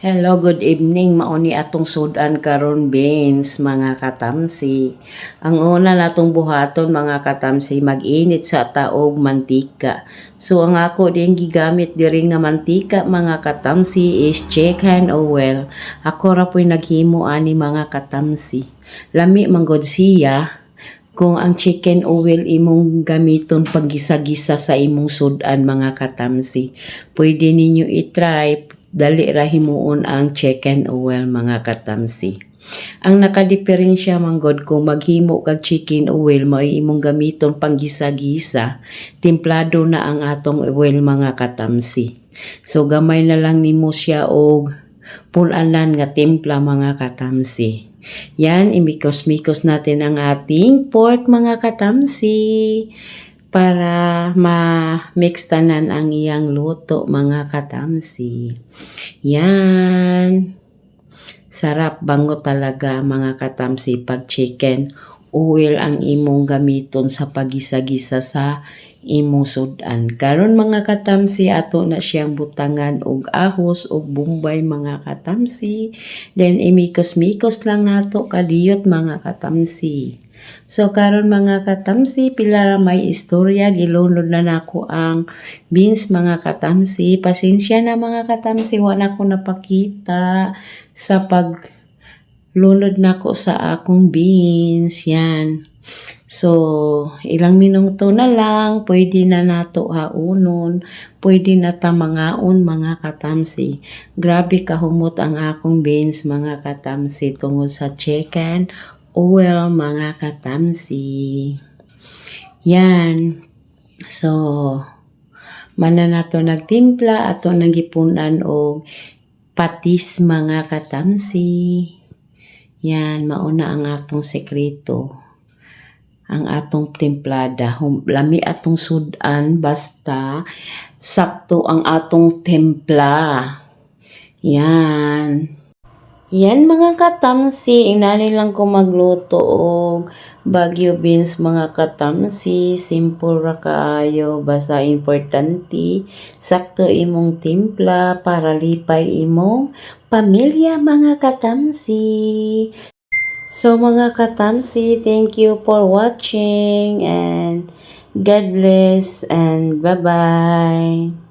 Hello, good evening. Mauni atong sudan karon beans, mga katamsi. Ang una natong buhaton, mga katamsi, mag-init sa taog mantika. So ang ako din gigamit diri nga mantika, mga katamsi, is chicken oil. Ako ra po'y naghimo ani, mga katamsi. Lami manggod siya kung ang chicken oil imong gamiton paggisa-gisa sa imong sudan, mga katamsi. Pwede ninyo i-try, dali ra himuon ang chicken oil, mga katamsi. Ang nakadiferensya manggod kung maghimo kag chicken oil mao imong gamiton panggisa-gisa, templado na ang atong oil, mga katamsi. So gamay na lang nimo siya og pulanan nga timpla, mga katamsi. Yan, imikos-mikos natin ang ating pork, mga katamsi, para ma-mix tanan ang iyang luto, mga katamsi. Yan. Sarap bango talaga, mga katamsi, pag chicken oil ang imong gamiton sa pagisa-gisa sa imong sudan. Karon, mga katamsi, ato na siyang butangan og ahos og bumbay, mga katamsi. Then imikos-mikos lang nato kadiyot, mga katamsi. So karon, mga katamsi, pila ra may istorya, gilunod na nako ang beans, mga katamsi. Pasensya na, mga katamsi, wala ko napakita sa paglunod nako sa akong beans. Yan. So, ilang minuto na lang, pwede na nato haunon, pwede na ta mangaon, mga katamsi. Grabe kahumot ang akong beans, mga katamsi, tungod sa chicken oil, mga katamsi. Yan. So, mana nato nagtimpla, ato nagipunan og patis, mga katamsi. Yan, mauna ang atong sekreto. Ang atong templada. Lami atong sudan, basta sakto ang atong templa. Yan. Yan, mga katamsi, inani lang ko magluto og Baguio beans, mga katamsi. Simple ra kaayo, basta importante sakto imong timpla para lipay imong pamilya, mga katamsi. So, mga katamsi, thank you for watching and God bless and bye-bye.